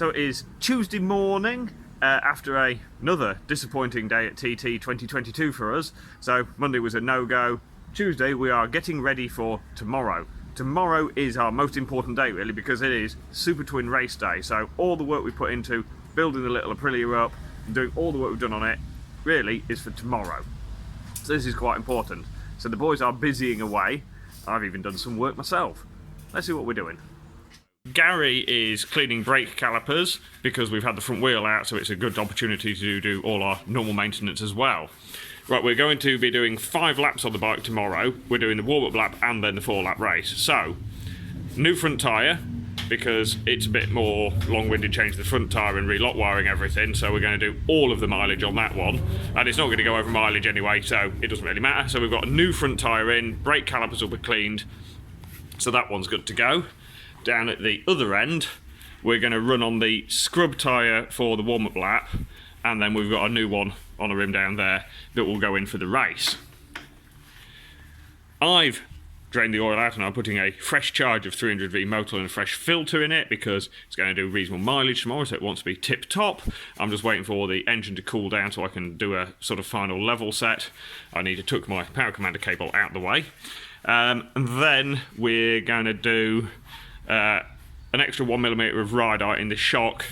So it is Tuesday morning after another disappointing day at TT 2022 for us. So Monday was a no-go. Tuesday we are getting ready for tomorrow. Tomorrow is our most important day really, because it is Supertwin Race Day. So all the work we put into building the little Aprilia up and doing all the work we've done on it really is for tomorrow. So this is quite important. So the boys are busying away. I've even done some work myself. Let's see what we're doing. Gary is cleaning brake calipers because we've had the front wheel out, so it's a good opportunity to do all our normal maintenance as well. Right, we're going to be doing 5 laps on the bike tomorrow. We're doing the warm-up lap and then the 4-lap race. So, new front tyre, because it's a bit more long-winded change the front tyre and re-lock wiring everything, so we're going to do all of the mileage on that one. And it's not going to go over mileage anyway, so it doesn't really matter. So we've got a new front tyre in, brake calipers will be cleaned, so that one's good to go. Down at the other end, we're going to run on the scrub tyre for the warm-up lap, and then we've got a new one on a rim down there that will go in for the race. I've drained the oil out and I'm putting a fresh charge of 300V motor and a fresh filter in it because it's going to do reasonable mileage tomorrow, so it wants to be tip-top. I'm just waiting for the engine to cool down so I can do a sort of final level set. I need to tuck my power commander cable out the way. And then we're going to do an extra 1mm of ride-eye in the shock.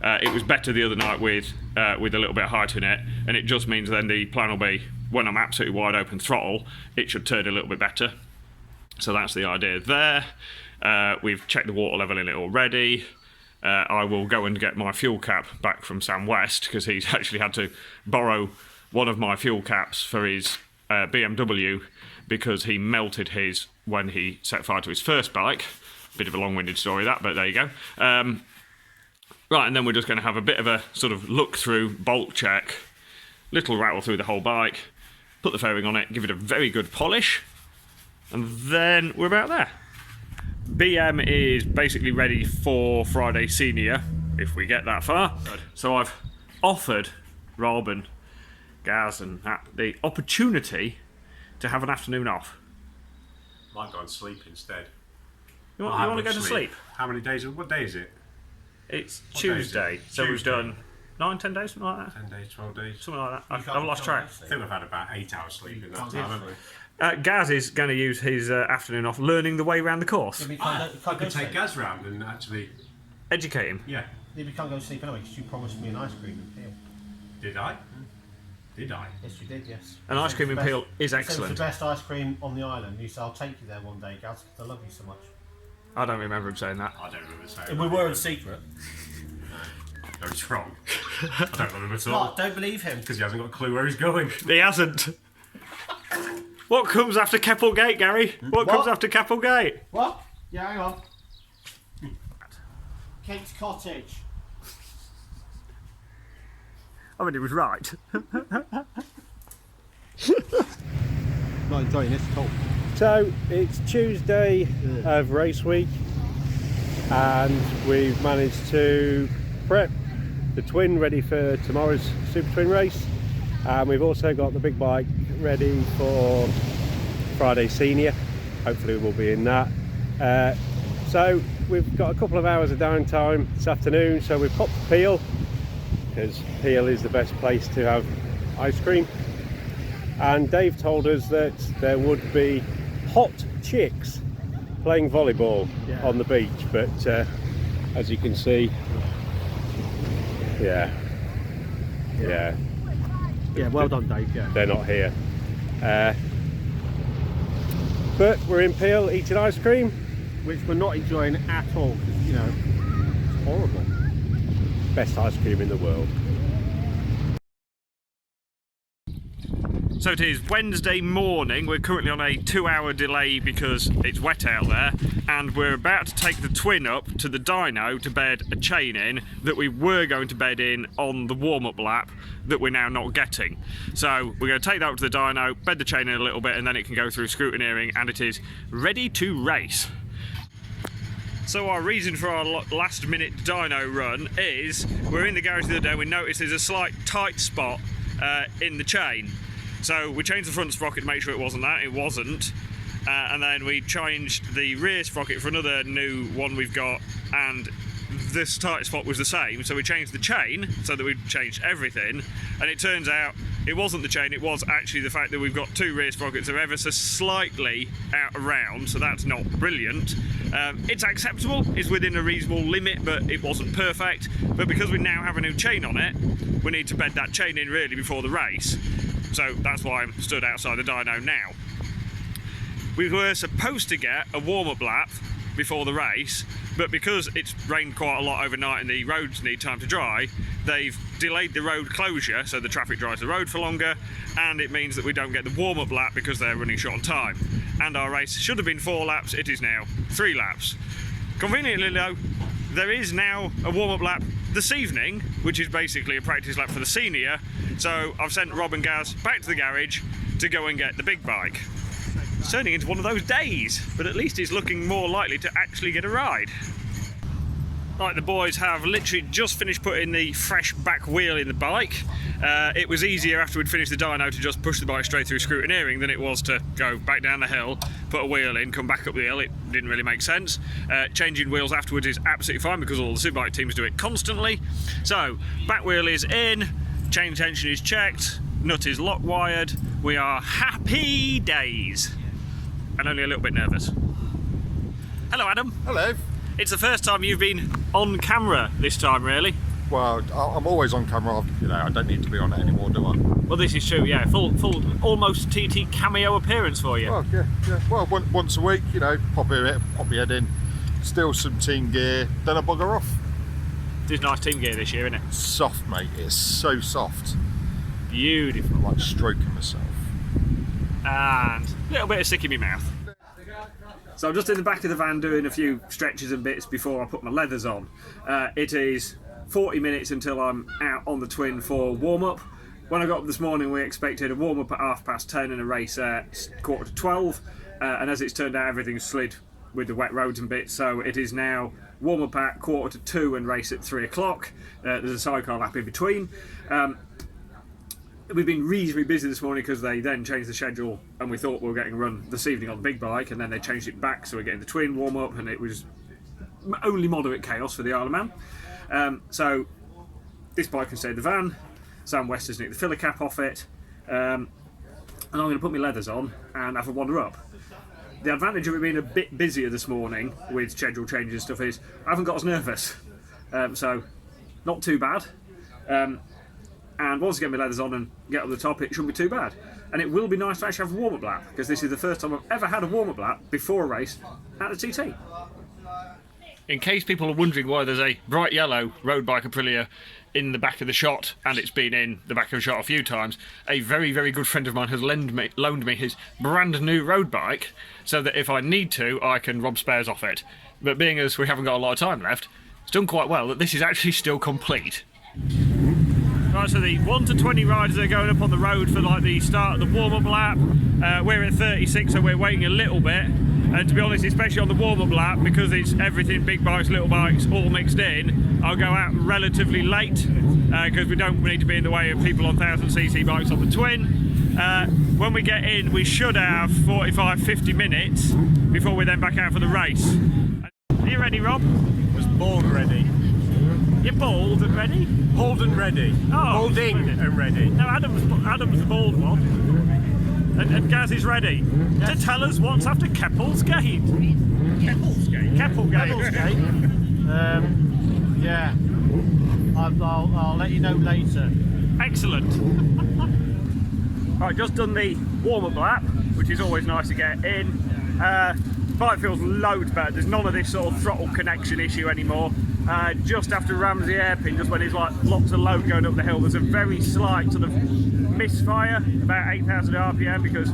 It was better the other night with a little bit of height in it, and it just means then the plan will be, when I'm absolutely wide open throttle, it should turn a little bit better. So that's the idea there. We've checked the water level in it already. I will go and get my fuel cap back from Sam West, because he's actually had to borrow one of my fuel caps for his BMW, because he melted his when he set fire to his first bike. Bit of a long-winded story that, but there you go. Right, and then we're just going to have a bit of a sort of look-through, bolt check, little rattle through the whole bike, put the fairing on it, give it a very good polish, and then we're about there. BM is basically ready for Friday Senior, if we get that far. So I've offered Rob and Gaz and the opportunity to have an afternoon off. Might go and sleep instead. You want to go to sleep? How many days? What day is it? It's Tuesday, so we've done 9, 10 days, something like that. 10 days, 12 days. Something like that. I've lost track. I think we've had about 8 hours sleep in that time, haven't we? Gaz is going to use his afternoon off learning the way around the course. I could take Gaz round and actually educate him. Yeah. Yeah, we can't go to sleep anyway because you promised me an ice cream and peel. Did I? Did I? Yes, you did, yes. An ice cream and peel is excellent. It's the best ice cream on the island. You said, I'll take you there one day, Gaz, because I love you so much. I don't remember him saying that. I don't remember saying And that. we were in secret. No, it's wrong. I don't remember at all. No, don't believe him. Because he hasn't got a clue where he's going. He hasn't. What comes after Keppelgate, Gary? What comes after Keppelgate? What? Yeah, hang on. Kate's Cottage. I mean, he was right. Not enjoying this at all. So it's Tuesday of race week, and we've managed to prep the twin ready for tomorrow's Supertwin race, and we've also got the big bike ready for Friday Senior. Hopefully we'll be in that. So we've got a couple of hours of downtime this afternoon, so we've popped Peel, because Peel is the best place to have ice cream, and Dave told us that there would be hot chicks playing volleyball on the beach, but as you can see, yeah, well done, Dave. Yeah. they're not here. But we're in Peel eating ice cream, Which we're not enjoying at all, because, you know, it's horrible. best ice cream in the world. So it is Wednesday morning. We're currently on a 2-hour delay because it's wet out there, and we're about to take the twin up to the dyno to bed a chain in that we were going to bed in on the warm-up lap that we're now not getting. So we're going to take that up to the dyno, bed the chain in a little bit, and then it can go through scrutineering, and it is ready to race. So our reason for our last minute dyno run is we're in the garage the other day and we noticed there's a slight tight spot in the chain. So we changed the front sprocket to make sure it wasn't that, it wasn't. And then we changed the rear sprocket for another new one we've got, and the starting spot was the same, so we changed the chain so that we'd changed everything, and it turns out it wasn't the chain, it was actually the fact that we've got 2 rear sprockets that are ever so slightly out of round, so that's not brilliant. It's acceptable, it's within a reasonable limit, but it wasn't perfect. But because we now have a new chain on it, we need to bed that chain in really before the race. So that's why I'm stood outside the dyno now. We were supposed to get a warm-up lap before the race, but because it's rained quite a lot overnight and the roads need time to dry, they've delayed the road closure so the traffic dries the road for longer, and it means that we don't get the warm-up lap because they're running short on time. And our race should have been 4 laps, it is now 3 laps. Conveniently though, there is now a warm-up lap this evening, which is basically a practice lap for the senior, so I've sent Rob and Gaz back to the garage to go and get the big bike. It's turning into one of those days, but at least he's looking more likely to actually get a ride. Right, the boys have literally just finished putting the fresh back wheel in the bike. It was easier after we'd finished the dyno to just push the bike straight through scrutineering than it was to go back down the hill, put a wheel in, come back up the hill. It didn't really make sense. Changing wheels afterwards is absolutely fine because all the Superbike teams do it constantly. So, back wheel is in, chain tension is checked, nut is lock wired. We are happy days. And only a little bit nervous. Hello, Adam. Hello. It's the first time you've been on camera this time, really. Well, I'm always on camera. You know, I don't need to be on it anymore, do I? Well, this is true. Yeah, full, almost TT cameo appearance for you. Well, yeah. Well, once a week, you know, pop your head in, steal some team gear, then I bugger off. It is nice team gear this year, isn't it? Soft, mate. It's so soft. Beautiful. I'm like stroking myself. And a little bit of sick in my mouth. So I'm just in the back of the van doing a few stretches and bits before I put my leathers on. It is 40 minutes until I'm out on the twin for warm-up. When I got up this morning we expected a warm-up at 10:30 and a race at 11:45, and as it's turned out everything's slid with the wet roads and bits, so it is now warm-up at 2:45 and race at 3 o'clock. There's a sidecar lap in between. We've been reasonably busy this morning because they then changed the schedule and we thought we were getting a run this evening on the big bike, and then they changed it back so we're getting the twin warm up, and it was only moderate chaos for the Isle of Man. So this bike can stay in the van. Sam West has nicked the filler cap off it, and I'm going to put my leathers on and have a wander up. The advantage of it being a bit busier this morning with schedule changes and stuff is I haven't got as nervous, so not too bad. And once I get my leathers on and get up the top, it shouldn't be too bad. And it will be nice to actually have a warm-up lap, because this is the first time I've ever had a warm-up lap before a race at the TT. In case people are wondering why there's a bright yellow road bike Aprilia in the back of the shot, and it's been in the back of the shot a few times, a very, very good friend of mine has loaned me his brand new road bike, so that if I need to, I can rob spares off it. But being as we haven't got a lot of time left, it's done quite well that this is actually still complete. Right, so the 1 to 20 riders are going up on the road for like the start of the warm-up lap. We're at 36, so we're waiting a little bit. And to be honest, especially on the warm-up lap, because it's everything big bikes, little bikes, all mixed in, I'll go out relatively late because we don't need to be in the way of people on 1000cc bikes on the twin. When we get in, we should have 45-50 minutes before we're then back out for the race. Are you ready, Rob? Was born ready. You're bald and ready? Bald and ready. Oh, Balding and ready. No, Adam's the bald one. And Gaz is ready to tell us what's after Keppel's Gate. Keppel's Gate? Keppel's Gate. Yeah. I'll let you know later. Excellent. Right, just done the warm-up lap, which is always nice to get in. Bike feels loads better. There's none of this sort of throttle connection issue anymore. Just after Ramsey Airpin, just when there's like lots of load going up the hill, there's a very slight sort of misfire, about 8,000 RPM, because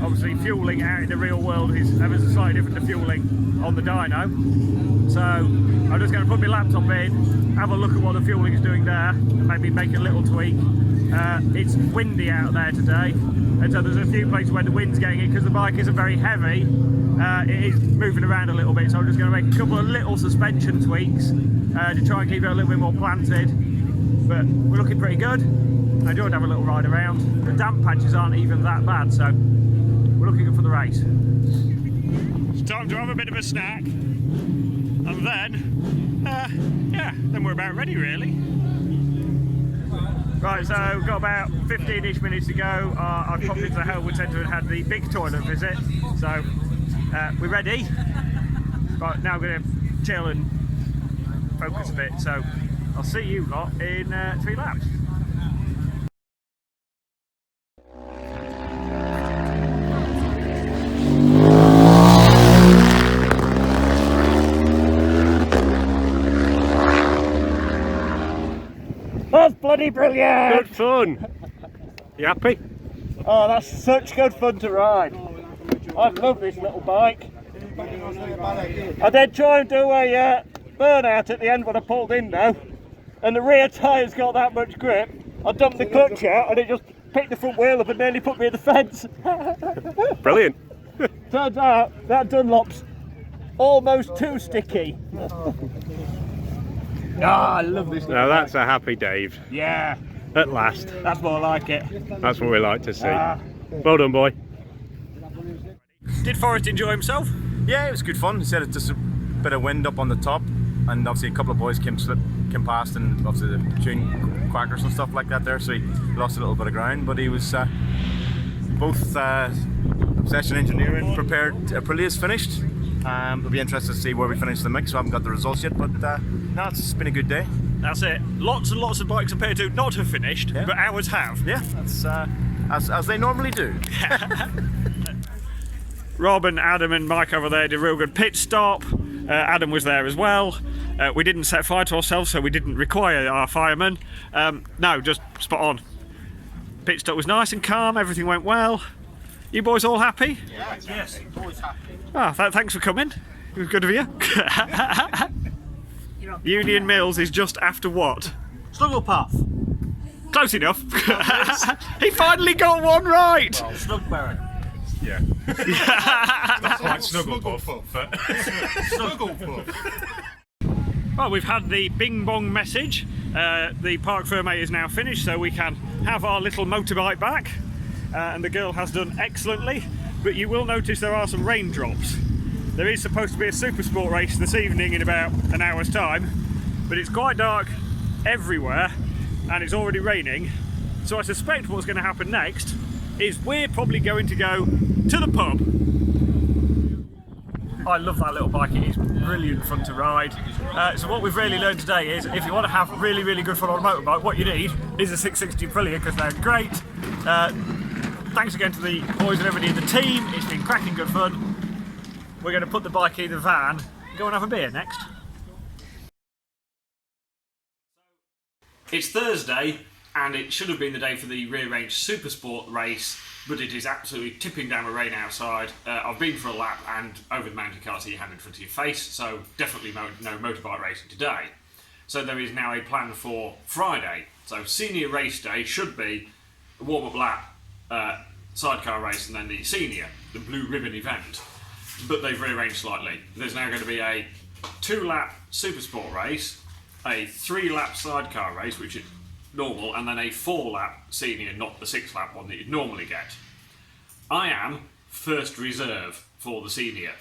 obviously fueling out in the real world is ever so slightly different to fueling on the dyno. So I'm just going to put my laptop in, have a look at what the fueling is doing there, and maybe make a little tweak. It's windy out there today, and so there's a few places where the wind's getting it because the bike isn't very heavy. It is moving around a little bit, so I'm just going to make a couple of little suspension tweaks to try and keep it a little bit more planted. But we're looking pretty good. I enjoyed having a little ride around. The damp patches aren't even that bad, so we're looking good for the race. It's time to have a bit of a snack. And then we're about ready, really. Right, so we've got about 15-ish minutes to go. I've popped into the Hellwood Centre and had the big toilet visit. So we're ready. But now I'm going to chill and focus a bit. So I'll see you lot in 3 laps. That's bloody brilliant! Good fun. You happy? Oh, that's such good fun to ride. I love this little bike. I did try and do a burnout at the end when I pulled in though, and the rear tyre's got that much grip. I dumped the clutch out and it just picked the front wheel up and nearly put me in the fence. Brilliant. Turns out that Dunlop's almost too sticky. Ah, I love this. Now that's a happy Dave. Yeah, At last. that's more like it. That's what we like to see. Well done, boy. Did Forrest enjoy himself? Yeah, it was good fun. He said it's just a bit of wind up on the top, and obviously a couple of boys came past, and obviously the tune quackers and stuff like that there, so he lost a little bit of ground, but he was both Obsession Engineering prepared Aprilia's finished. It'll be interesting to see where we finish the mix. We haven't got the results yet, but no, it's been a good day. That's it. Lots and lots of bikes appear to not have finished, but ours have. Yeah, that's as they normally do. Rob and Adam and Mike over there did a real good pit stop. Adam was there as well. We didn't set fire to ourselves, so we didn't require our firemen. No, just spot on. Pit stop was nice and calm, everything went well. You boys all happy? Yes, always happy. Ah, thanks for coming. It was good of you. Union Mills is just after what? Snuggle Path. Close enough. He finally got one right. Well, Snugberry. Yeah. Not quite Snugglepuff, but Snugglepuff. Well, we've had the bing bong message. The parc fermé is now finished, so we can have our little motorbike back. And the girl has done excellently, but you will notice there are some raindrops. There is supposed to be a super sport race this evening in about an hour's time, but it's quite dark everywhere and it's already raining. So I suspect what's going to happen next is we're probably going to go to the pub. I love that little bike, it is brilliant fun to ride. So what we've really learned today is if you want to have really, really good fun on a motorbike, what you need is a 660 Aprilia because they're great. Thanks again to the boys and everybody in the team, it's been cracking good fun. We're going to put the bike in the van and go and have a beer next. It's Thursday and it should have been the day for the rearranged Supersport race, but it is absolutely tipping down with rain outside. I've been for a lap and over the mountain can't see your hand in front of your face, so definitely no motorbike racing today. So there is now a plan for Friday. So senior race day should be a warm-up lap, sidecar race, and then the senior, the blue ribbon event. But they've rearranged slightly. There's now going to be a 2-lap Supersport race, a 3-lap sidecar race, which is normal, and then a 4-lap senior, not the 6-lap one that you'd normally get. I am first reserve for the senior.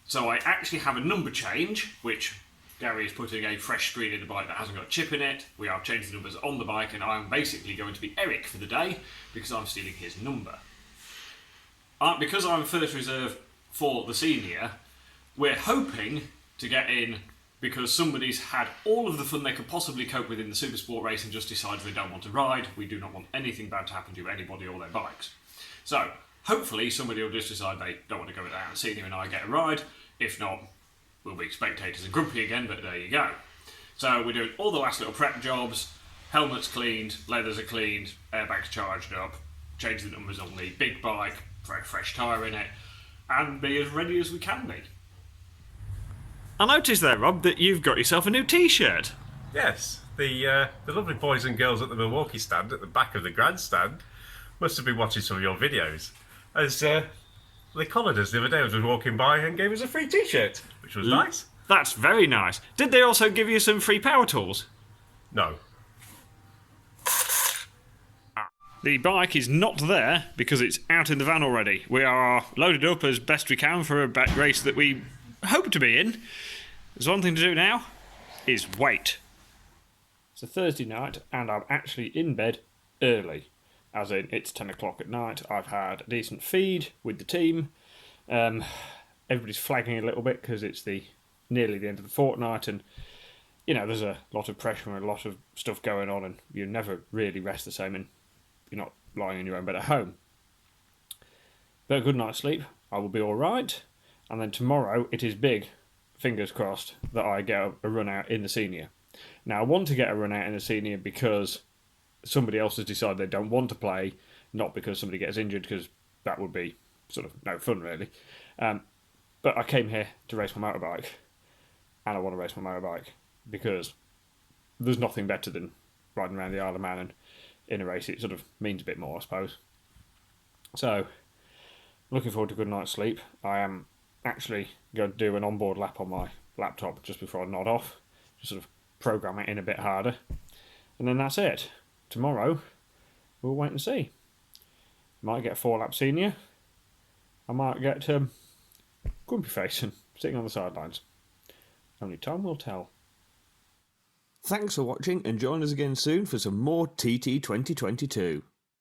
So I actually have a number change, which Gary is putting a fresh screen in the bike that hasn't got a chip in it. We are changing the numbers on the bike, and I'm basically going to be Eric for the day because I'm stealing his number. Because I'm first reserve for the senior, we're hoping to get in because somebody's had all of the fun they could possibly cope with in the Supersport race and just decided they don't want to ride. We do not want anything bad to happen to anybody or their bikes. So hopefully somebody will just decide they don't want to go with that and the senior and I get a ride. If not, we'll be spectators and grumpy again, but there you go. So we're doing all the last little prep jobs, helmets cleaned, leathers are cleaned, airbags charged up, change the numbers on the big bike, fresh tyre in it, and be as ready as we can be. I noticed there, Rob, that you've got yourself a new t-shirt. Yes, the lovely boys and girls at the Milwaukee stand at the back of the grandstand must have been watching some of your videos, as they collared us the other day as we were walking by and gave us a free t-shirt, which was nice. That's very nice. Did they also give you some free power tools? No. The bike is not there because it's out in the van already. We are loaded up as best we can for a race that we hope to be in. There's one thing to do now, is wait. It's a Thursday night and I'm actually in bed early. As in, it's 10 o'clock at night, I've had a decent feed with the team. Everybody's flagging a little bit because it's nearly the end of the fortnight, and you know, there's a lot of pressure and a lot of stuff going on, and you never really rest the same, and you're not lying in your own bed at home. But a good night's sleep, I will be alright, and then tomorrow it is big, fingers crossed, that I get a run out in the senior. Now I want to get a run out in the senior because somebody else has decided they don't want to play, not because somebody gets injured, because that would be sort of no fun really. But I came here to race my motorbike, and I want to race my motorbike because there's nothing better than riding around the Isle of Man, and in a race it sort of means a bit more, I suppose. So, looking forward to a good night's sleep. I am actually going to do an onboard lap on my laptop just before I nod off, just sort of program it in a bit harder, and then that's it. Tomorrow, we'll wait and see. Might get a 4-lap senior. I might get grumpy face and sitting on the sidelines. Only time will tell. Thanks for watching, and join us again soon for some more TT 2022.